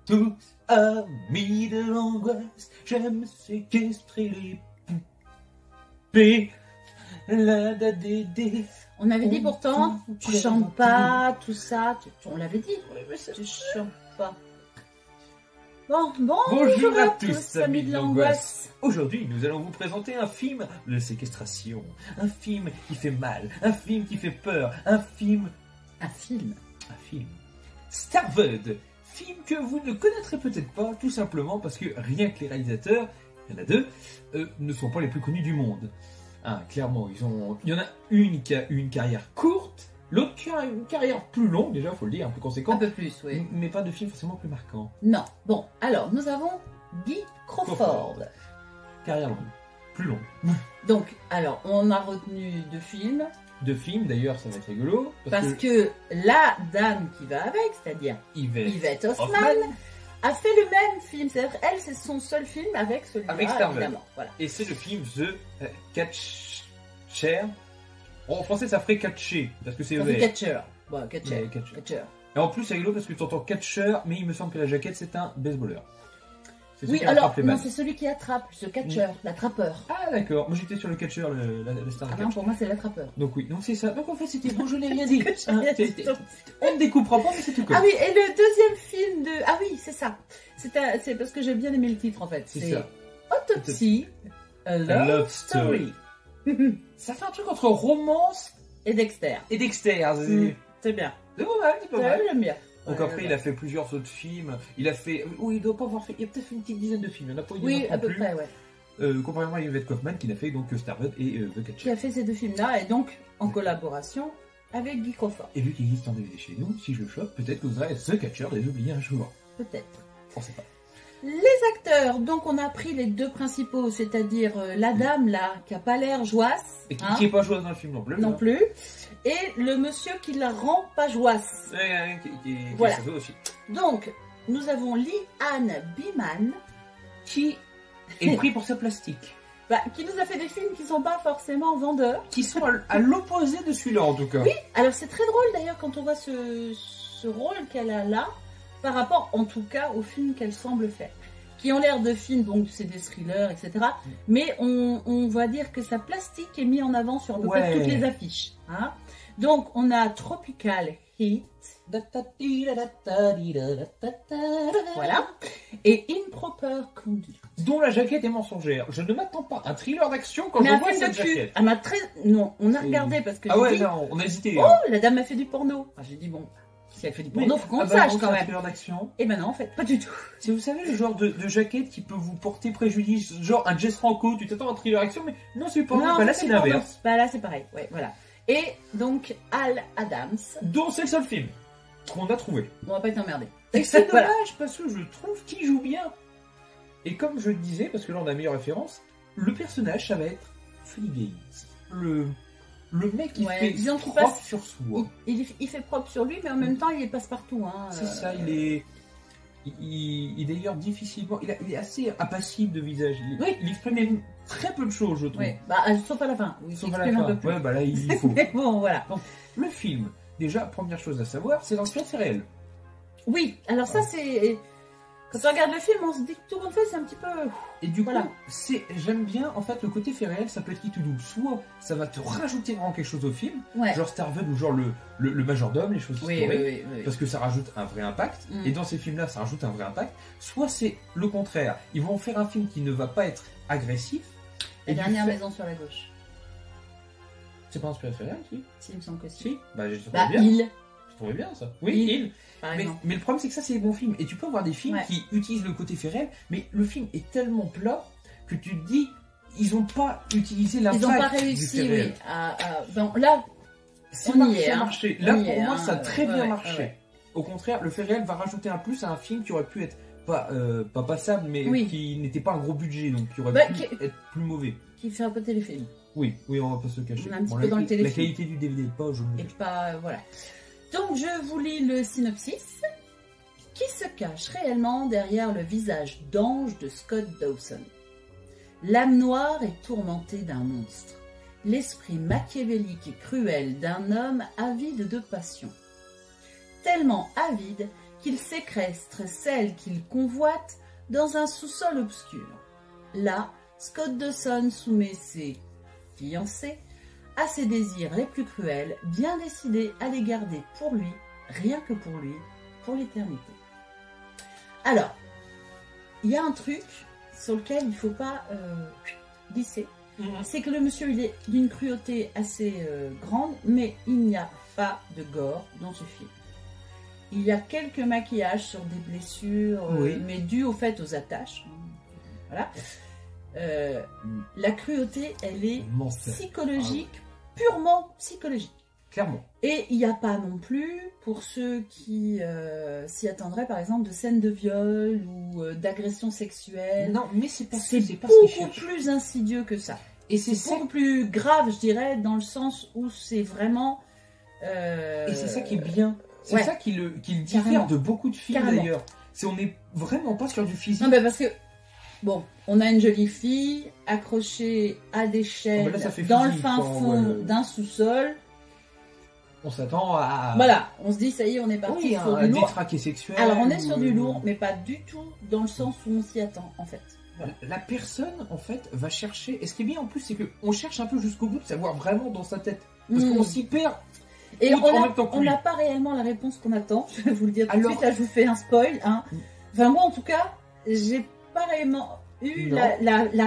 Tous amis de l'angoisse, j'aime séquestrer les poupées. La da dédé. On avait dit pourtant, tu chantes pas, tout ça. On l'avait dit. Tu chantes pas. Bonjour à tous, amis de l'angoisse. Aujourd'hui, nous allons vous présenter un film de séquestration. Un film qui fait mal, un film qui fait peur, un film... Starved. Film que vous ne connaîtrez peut-être pas, tout simplement parce que rien que les réalisateurs, il y en a deux, ne sont pas les plus connus du monde. Hein, clairement, il y en a une qui a eu une carrière courte, l'autre qui a une carrière plus longue, déjà, il faut le dire, un peu conséquent. Un peu plus, oui. Mais pas de film forcément plus marquant. Non. Bon, alors, nous avons Guy Crawford. Carrière longue. Plus longue. Donc, alors, on a retenu deux films. Deux films, d'ailleurs, ça va être rigolo. Parce que la dame qui va avec, c'est-à-dire Yvette Hoffman, a fait le même film. C'est-à-dire, elle, c'est son seul film avec celui-là, évidemment. Voilà. Et c'est le film The Catcher. En français, ça ferait Catcher, parce que c'est ER. Catcher. Bon, Catcher. Et en plus, c'est rigolo parce que tu entends Catcher, mais il me semble que la jaquette, c'est un baseballeur. Oui, alors, non, c'est celui qui attrape, ce catcher, l'attrapeur. Ah, d'accord. Moi, j'étais sur le catcher, la star. Ah non, pour moi, c'est l'attrapeur. Donc, oui, donc c'est ça. Donc, en fait, c'était bon, je n'ai rien dit. On ne découpera pas, mais c'est tout comme. Ah oui, et le deuxième film de... Ah oui, c'est ça. C'est parce que j'ai bien aimé le titre, en fait. C'est ça. Autopsy, a Love Story. Ça fait un truc entre romance et Dexter. C'est bien. C'est pas mal, c'est pas mal. J'aime bien. Donc après, il a fait plusieurs autres films. Il a fait... Oui, il doit pas avoir fait... Il a peut-être fait une petite dizaine de films. Il n'y en a pas eu oui, à peu près, ouais. Comparément à Yvette Hoffman, qui a fait donc Starved et The Catcher. Qui a fait ces deux films-là, et donc en collaboration avec Guy Crawford. Et vu qu'il existe en DVD chez nous, si je le chope, peut-être que vous aurez The Catcher des oubliés un jour. Peut-être. On sait pas. Les acteurs, donc on a pris les deux principaux, c'est-à-dire la dame là, qui a pas l'air joasse. Et qui n'est pas joasse dans le film non plus. Non plus. Et le monsieur qui la rend pas joasse. Voilà. Aussi. Donc, nous avons Lee Ann Beeman. Qui est pris pour sa plastique. Qui nous a fait des films qui sont pas forcément vendeurs. Qui sont à l'opposé de celui-là en tout cas. Oui, alors c'est très drôle d'ailleurs quand on voit ce rôle qu'elle a là, par rapport en tout cas aux films qu'elle semble faire. Qui ont l'air de films, donc c'est des thrillers, etc. Mais on va dire que sa plastique est mise en avant sur à peu près toutes les affiches. Hein. Donc on a Tropical Heat. Voilà. Et Improper Conduct. Dont la jaquette est mensongère. Je ne m'attends pas à un thriller d'action quand je vois cette jaquette. Non, on a regardé parce que non, on a hésité. Oh, la dame a fait du porno. J'ai dit bon... Si elle fait du porno, faut qu'on le sache quand même. Et ben non, en fait, pas du tout. Si vous savez le genre de jaquette qui peut vous porter préjudice, genre un Jess Franco, tu t'attends à un thriller action, mais non, c'est pas non, là c'est l'inverse. Là c'est pareil, ouais, voilà. Et donc Al Adams. Dont c'est le seul film qu'on a trouvé. On va pas être emmerdé. Et c'est dommage parce que je trouve qu'il joue bien. Et comme je le disais, parce que là on a la meilleure référence, le personnage ça va être Funny Games. Le mec qui fait propre sur soi. Il fait propre sur lui, mais en même temps il est passe-partout. Hein, c'est ça, il est d'ailleurs difficilement... Il est assez impassible de visage. Il exprime même très peu de choses, je trouve. Oui, sauf à la fin. Oui, sauf à la fin. Ouais, là il faut. Mais bon, voilà. Donc, le film, déjà, première chose à savoir, c'est dans le fait réel. Oui, alors ça c'est... Quand on regarde le film, on se dit que tout le monde fait, c'est un petit peu... Et du coup, j'aime bien, en fait, le côté fait réel, ça peut être qui tout double. Soit ça va te rajouter vraiment quelque chose au film, genre Starved ou genre le majordome, les choses historiques, parce que ça rajoute un vrai impact. Et dans ces films-là, ça rajoute un vrai impact. Soit c'est le contraire. Ils vont faire un film qui ne va pas être agressif. La dernière maison sur la gauche. C'est pas inspiré de fait réel, si? Si, il me semble que si. Si, j'ai trouvé bien. Je trouvais bien ça. Oui, il. Mais le problème c'est que ça c'est des bons films. Et tu peux avoir des films qui utilisent le côté fait réel, mais le film est tellement plat que tu te dis, ils n'ont pas utilisé l'impact. Ils n'ont pas réussi, oui. Donc là, ça a marché. Là pour moi ça a très bien marché. Au contraire, le fait réel va rajouter un plus à un film qui aurait pu être pas passable, mais qui n'était pas un gros budget, donc qui aurait pu être plus mauvais. Qui fait un peu téléfilm. Oui, on va pas se cacher. On est un petit peu dans le téléfilm. La qualité du DVD pas, voilà. Donc je vous lis le synopsis. Qui se cache réellement derrière le visage d'ange de Scott Dawson? L'âme noire est tourmentée d'un monstre. L'esprit machiavélique et cruel d'un homme avide de passion. Tellement avide qu'il séquestre celle qu'il convoite dans un sous-sol obscur. Là, Scott Dawson soumet ses fiancés à ses désirs les plus cruels, bien décidé à les garder pour lui, rien que pour lui, pour l'éternité. Alors, il y a un truc sur lequel il ne faut pas glisser. C'est que le monsieur, il est d'une cruauté assez grande, mais il n'y a pas de gore dans ce film. Il y a quelques maquillages sur des blessures, mais dû au fait aux attaches. Voilà. La cruauté, elle est psychologique, purement psychologique. Clairement. Et il n'y a pas non plus, pour ceux qui s'y attendraient, par exemple, de scènes de viol ou d'agression sexuelle. Non, mais c'est beaucoup plus insidieux que ça. Et c'est beaucoup plus grave, je dirais, dans le sens où c'est vraiment... Et c'est ça qui est bien. C'est ça qui le diffère de beaucoup de films d'ailleurs. On n'est vraiment pas sur du physique. Non, mais parce que, bon, on a une jolie fille accrochée à des chaînes dans le fin fond d'un sous-sol. On s'attend à... Voilà, on se dit, ça y est, on est parti sur du lourd. Détraqué sexuel. Alors, on est sur du lourd, mais pas du tout dans le sens où on s'y attend, en fait. Voilà. La personne, en fait, va chercher... Et ce qui est bien, en plus, c'est qu'on cherche un peu jusqu'au bout de savoir vraiment dans sa tête. Parce qu'on s'y perd. Et on n'a pas réellement la réponse qu'on attend. Je vais vous le dire tout de suite, là, je vous fais un spoil. Hein. Enfin, moi, en tout cas, j'ai pas réellement eu la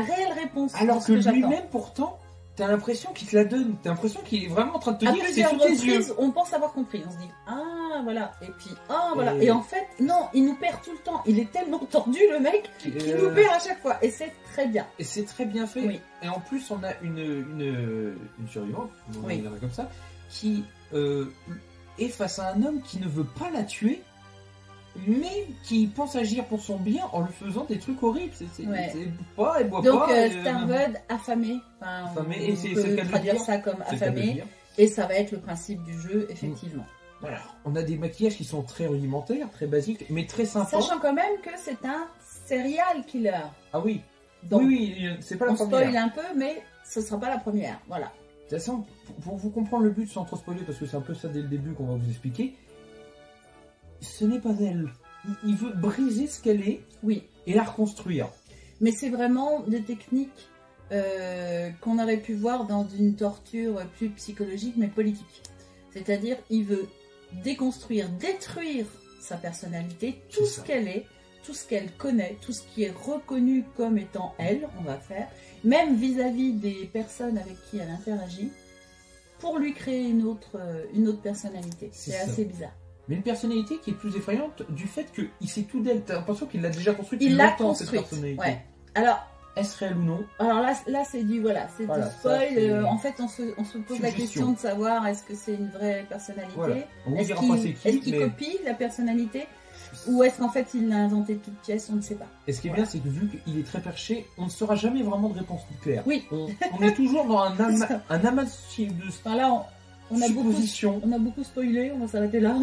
réelle réponse. Alors que lui-même, pourtant... T'as l'impression qu'il te la donne, t'as l'impression qu'il est vraiment en train de te dire c'est sous tes yeux. On pense avoir compris, on se dit ah voilà, et puis ah voilà, et en fait non, il nous perd tout le temps, il est tellement tordu le mec qu'il nous perd à chaque fois, et c'est très bien. Et c'est très bien fait, et en plus on a une survivante, on va dire comme ça, qui est face à un homme qui ne veut pas la tuer, mais qui pense agir pour son bien en lui faisant des trucs horribles. Elle boit pas. Donc Starwood affamé. Affamé, et c'est le cas de traduire ça comme affamé. Et ça va être le principe du jeu, effectivement. Voilà. On a des maquillages qui sont très rudimentaires, très basiques, mais très sympas. Sachant quand même que c'est un serial killer. Ah oui. Donc, oui, c'est pas la première. On spoil un peu, mais ce sera pas la première. Voilà. De toute façon, pour vous comprendre le but sans trop spoiler, parce que c'est un peu ça dès le début qu'on va vous expliquer. Ce n'est pas elle. Il veut briser ce qu'elle est et la reconstruire. Mais c'est vraiment des techniques qu'on aurait pu voir dans une torture plus psychologique mais politique. C'est-à-dire il veut déconstruire, détruire sa personnalité, tout ce qu'elle est, tout ce qu'elle connaît, tout ce qui est reconnu comme étant elle, on va faire, même vis-à-vis des personnes avec qui elle interagit, pour lui créer une autre personnalité. C'est assez bizarre. Mais une personnalité qui est plus effrayante du fait qu'il sait tout d'elle. T'as l'impression qu'il l'a déjà construite. Il l'a construite. Cette personnalité. Ouais. Alors, est-ce réel ou non? Alors là c'est du du spoil. En fait, on se pose la question de savoir est-ce que c'est une vraie personnalité. Voilà. Est-ce qu'il copie la personnalité ou est-ce qu'en fait il l'a inventé de toutes pièces? On ne sait pas. Et ce qui est bien, c'est que vu qu'il est très perché, on ne saura jamais vraiment de réponse toute claire. Oui. On est toujours dans un amas de. Enfin, là, on a beaucoup spoilé, on va s'arrêter là.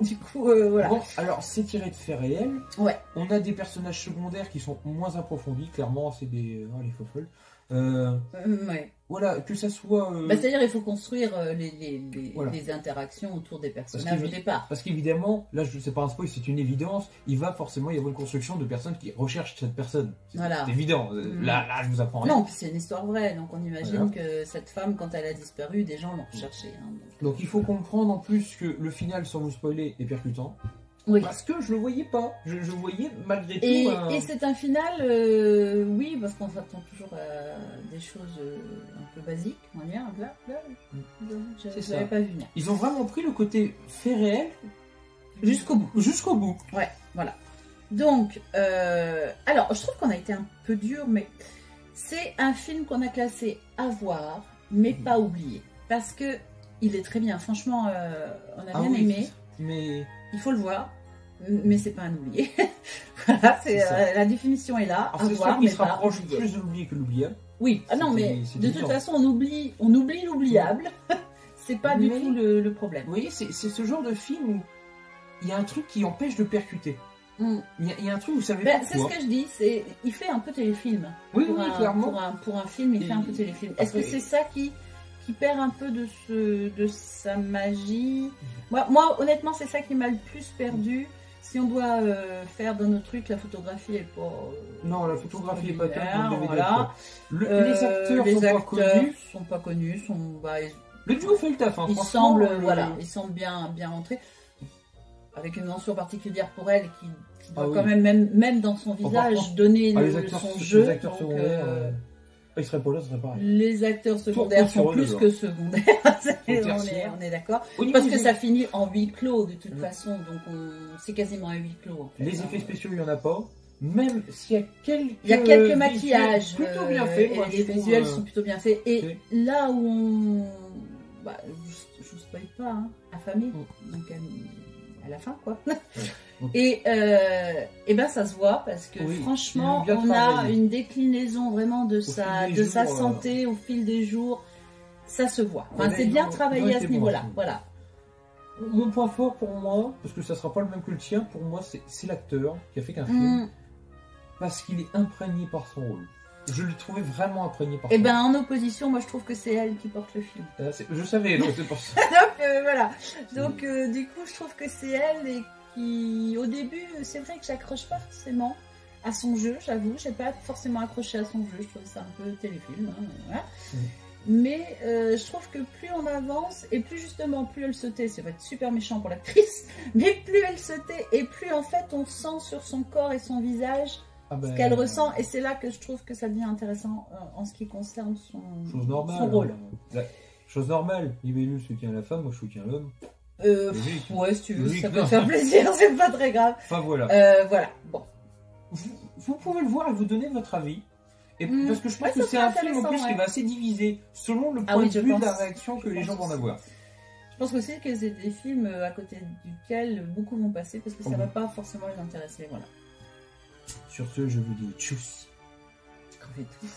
Du coup, voilà. Bon, alors, c'est tiré de faits réels. Ouais. On a des personnages secondaires qui sont moins approfondis, clairement, c'est des... les faux-folles. Ouais. Voilà, que ça soit... c'est-à-dire il faut construire les interactions autour des personnages au départ. Parce qu'évidemment, là, c'est pas un spoil, c'est une évidence, il va forcément y avoir une construction de personnes qui recherchent cette personne. C'est évident. Là, je vous apprends rien. Non, puis c'est une histoire vraie, donc on imagine que cette femme, quand elle a disparu, des gens l'ont recherchée. Hein, donc il faut comprendre en plus que le final, sans vous spoiler, est percutant. Oui. Parce que je le voyais pas. Je voyais malgré tout. Et c'est un final, oui, parce qu'on s'attend toujours à des choses un peu basiques, on va dire. Je l'avais pas vu venir. Ils ont vraiment pris le côté fait réel jusqu'au bout. Jusqu'au bout. Ouais, voilà. Donc, alors, je trouve qu'on a été un peu dur, mais c'est un film qu'on a classé à voir, mais pas oublié. Parce que il est très bien. Franchement, on a bien aimé. Mais il faut le voir. Mais c'est pas un oublié. Voilà, la définition est là. Alors, à voir, mais se rapproche plus de l'oublié que l'oubliable. Oui, non, mais de toute façon, on oublie l'oubliable. C'est pas du tout le problème. Vous voyez, c'est ce genre de film où il y a un truc qui empêche de percuter. Il y a un truc où vous savez pas. C'est ce que je dis, il fait un peu téléfilm. Oui, clairement. Pour un film, il fait un peu téléfilm. Est-ce que c'est ça qui perd un peu de sa magie? Moi, honnêtement, c'est ça qui m'a le plus perdu. Si on doit faire dans nos trucs, la photographie est pas... non, la photographie est pas top dans le DVD. Voilà. Les acteurs sont pas connus. Le duo fait le taf, hein, ils semblent bien rentrés. Avec une mention particulière pour elle qui doit quand même dans son visage, donner son jeu. Les acteurs secondaires, ils seraient pas là, ce serait pareil. Les acteurs secondaires sont plus que secondaires, on est d'accord. Parce que ça finit en huis clos de toute façon, donc c'est quasiment un huis clos. En fait, les effets spéciaux, il n'y en a pas. Même s'il y a quelques maquillages plutôt bien faits, les visuels sont plutôt bien faits. Et là où je vous spoil pas, hein, affamé, donc à la fin quoi. Et ben ça se voit parce que franchement on a une déclinaison vraiment de sa santé au fil des jours, ça se voit. Enfin, c'est bien travaillé à ce niveau-là. Voilà. Mon point fort pour moi, parce que ça sera pas le même que le tien, pour moi c'est l'acteur qui a fait qu'un film, parce qu'il est imprégné par son rôle. Je l'ai trouvé vraiment imprégné par son rôle. Et ben en opposition, moi je trouve que c'est elle qui porte le film. Je savais, donc c'est pour ça. Donc voilà. Donc du coup je trouve que c'est elle et qui, au début, c'est vrai que j'accroche pas forcément à son jeu, j'avoue, j'ai pas forcément accroché à son jeu, je trouve ça un peu téléfilm, hein, voilà. Mais je trouve que plus on avance et plus justement, plus elle se tait, ça va être super méchant pour l'actrice, mais plus elle se tait et plus en fait on sent sur son corps et son visage ce qu'elle ressent, et c'est là que je trouve que ça devient intéressant en ce qui concerne son rôle. Chose normale, Libellule soutient la femme, moi je soutiens l'homme. Ouais, si tu veux, ça peut te faire plaisir, c'est pas très grave. Enfin voilà. Voilà, bon. Vous pouvez le voir et vous donner votre avis. Et parce que je pense que c'est un film en plus qui va assez diviser selon le point de vue de la réaction que les gens vont en avoir. Je pense aussi que c'est des films à côté duquel beaucoup vont passer parce que ça va pas forcément les intéresser, voilà. Sur ce, je vous dis tchuss. Qu'on fait tous.